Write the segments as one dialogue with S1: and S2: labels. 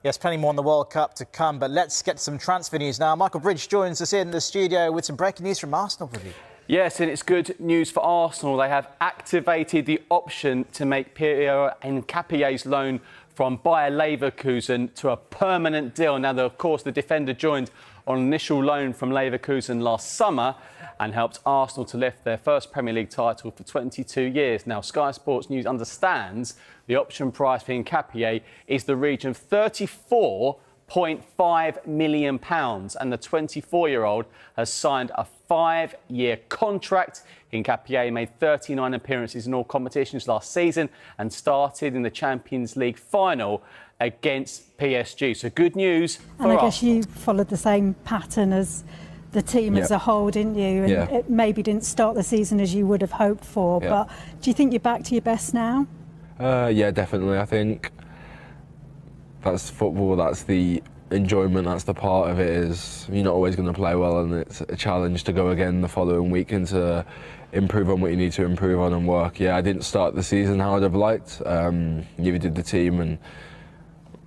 S1: Yes, plenty more on the World Cup to come, but let's get to some transfer news now. Michael Bridge joins us in the studio with some breaking news from Arsenal.
S2: Yes, and it's good news for Arsenal. They have activated the option to make Piero Hincapié's loan from Bayer Leverkusen to a permanent deal. Now, of course, the defender joined on initial loan from Leverkusen last summer and helped Arsenal to lift their first Premier League title for 22 years. Now, Sky Sports News understands the option price for Hincapie is the region of £34.5 million, and the 24-year-old has signed a 5-year contract. Hincapie made 39 appearances in all competitions last season and started in the Champions League final against PSG. So good news for
S3: And I guess
S2: Arsenal.
S3: you followed the same pattern as the team as a whole, didn't you? And it maybe didn't start the season as you would have hoped for, but do you think you're back to your best now?
S4: Yeah, definitely. I think that's football, that's the enjoyment, that's the part of it. Is you're not always going to play well, and it's a challenge to go again the following week and to improve on what you need to improve on and work. Yeah, I didn't start the season how I'd have liked, neither did the team, and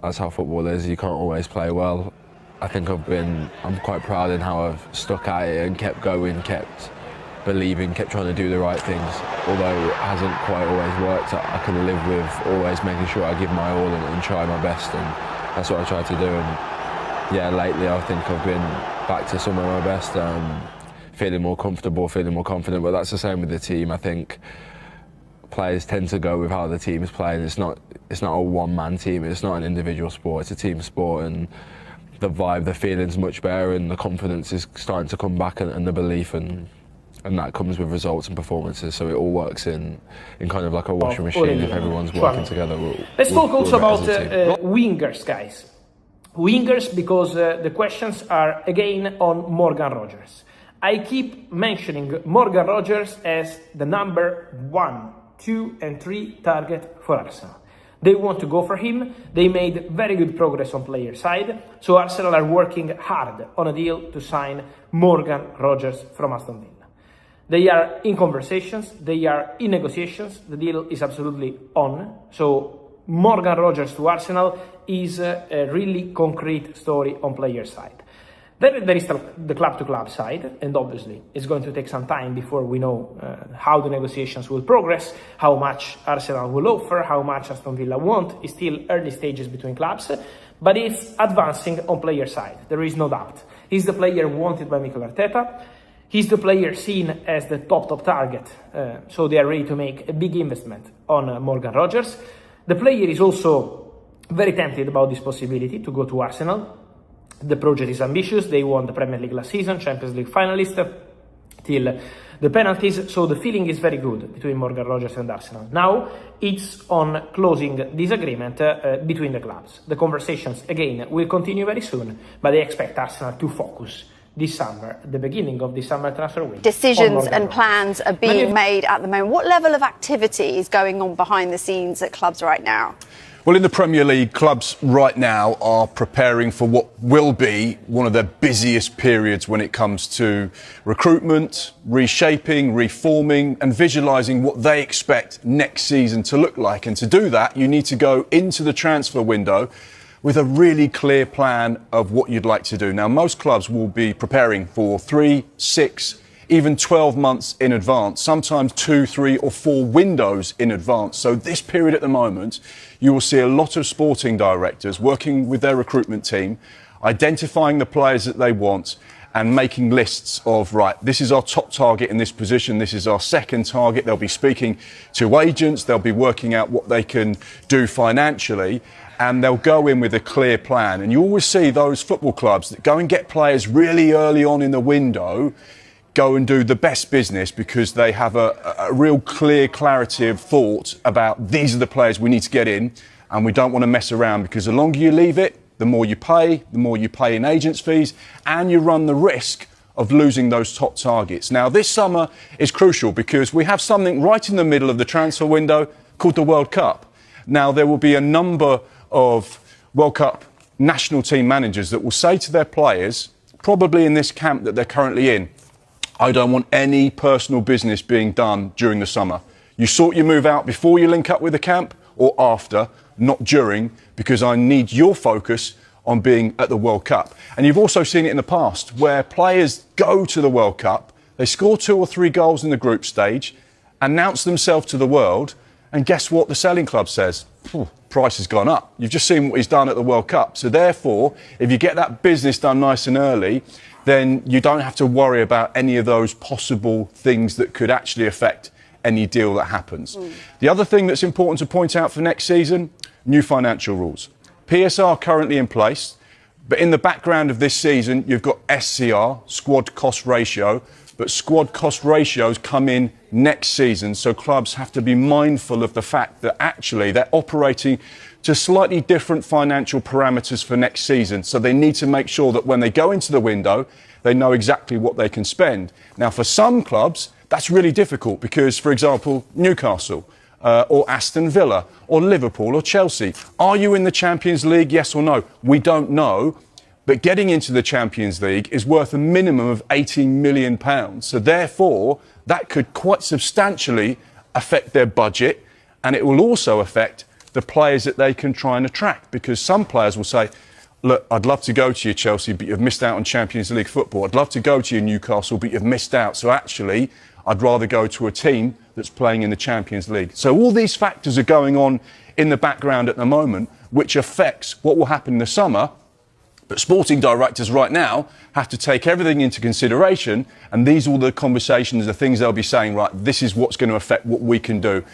S4: that's how football is. You can't always play well. I think I'm quite proud in how I've stuck at it and kept going, kept believing, kept trying to do the right things. Although it hasn't quite always worked, I can live with always making sure I give my all and try my best, and that's what I try to do. And yeah, lately I think I've been back to some of my best, feeling more comfortable, feeling more confident, but that's the same with the team. I think players tend to go with how the team is playing. It's not a one-man team, it's not an individual sport, it's a team sport, and the vibe, the feeling's much better, and the confidence is starting to come back, and the belief, and that comes with results and performances. So it all works in kind of like a washing machine. If everyone's working together,
S5: let's talk also about wingers, guys. Wingers, because the questions are again on Morgan Rogers. I keep mentioning Morgan Rogers as the number 1, 2 and 3 target for Arsenal. They want to go for him. They made very good progress on player side, so Arsenal are working hard on a deal to sign Morgan Rogers from Aston Villa. They are in conversations, they are in negotiations, the deal is absolutely on. So Morgan Rogers to Arsenal is a really concrete story on player side. Then there is the club-to-club side, and obviously it's going to take some time before we know how the negotiations will progress, how much Arsenal will offer, how much Aston Villa want. It's still early stages between clubs, but it's advancing on player side, there is no doubt. He's the player wanted by Mikel Arteta. He's the player seen as the top target, so they are ready to make a big investment on Morgan Rogers. The player is also very tempted about this possibility to go to Arsenal. The project is ambitious. They won the Premier League last season, Champions League finalist, till the penalties. So the feeling is very good between Morgan Rogers and Arsenal. Now it's on closing this agreement between the clubs. The conversations, again, will continue very soon, but they expect Arsenal to focus this summer, the beginning of the summer transfer window.
S6: Decisions and plans are being made at the moment. What level of activity is going on behind the scenes at clubs right now?
S7: Well, in the Premier League, clubs right now are preparing for what will be one of their busiest periods when it comes to recruitment, reshaping, reforming and visualising what they expect next season to look like. And to do that, you need to go into the transfer window with a really clear plan of what you'd like to do. Now, most clubs will be preparing for 3, 6, even 12 months in advance, sometimes 2, 3 or 4 windows in advance. So this period at the moment, you will see a lot of sporting directors working with their recruitment team, identifying the players that they want and making lists of, right, this is our top target in this position, this is our second target. They'll be speaking to agents, they'll be working out what they can do financially, and they'll go in with a clear plan. And you always see those football clubs that go and get players really early on in the window go and do the best business because they have a real clear clarity of thought about these are the players we need to get in, and we don't want to mess around, because the longer you leave it, the more you pay in agents' fees, and you run the risk of losing those top targets. Now, this summer is crucial because we have something right in the middle of the transfer window called the World Cup. Now, there will be a number of World Cup national team managers that will say to their players, probably in this camp that they're currently in, I don't want any personal business being done during the summer. You sort your move out before you link up with the camp or after, not during, because I need your focus on being at the World Cup. And you've also seen it in the past where players go to the World Cup, they score 2 or 3 goals in the group stage, announce themselves to the world, and guess what the selling club says? Price has gone up. You've just seen what he's done at the World Cup. So therefore, if you get that business done nice and early, then you don't have to worry about any of those possible things that could actually affect any deal that happens. The other thing that's important to point out for next season, new financial rules. PSR currently in place, but in the background of this season, you've got SCR, squad cost ratio, but squad cost ratios come in next season, so clubs have to be mindful of the fact that actually they're operating to slightly different financial parameters for next season. So they need to make sure that when they go into the window, they know exactly what they can spend. Now, for some clubs, that's really difficult because, for example, Newcastle or Aston Villa or Liverpool or Chelsea, are you in the Champions League, yes or no? We don't know. But getting into the Champions League is worth a minimum of £18 million. So therefore, that could quite substantially affect their budget, and it will also affect the players that they can try and attract, because some players will say, look, I'd love to go to you, Chelsea, but you've missed out on Champions League football. I'd love to go to you, Newcastle, but you've missed out. So actually, I'd rather go to a team that's playing in the Champions League. So all these factors are going on in the background at the moment, which affects what will happen in the summer. But sporting directors right now have to take everything into consideration, and these are all the conversations, the things they'll be saying, right, this is what's going to affect what we can do.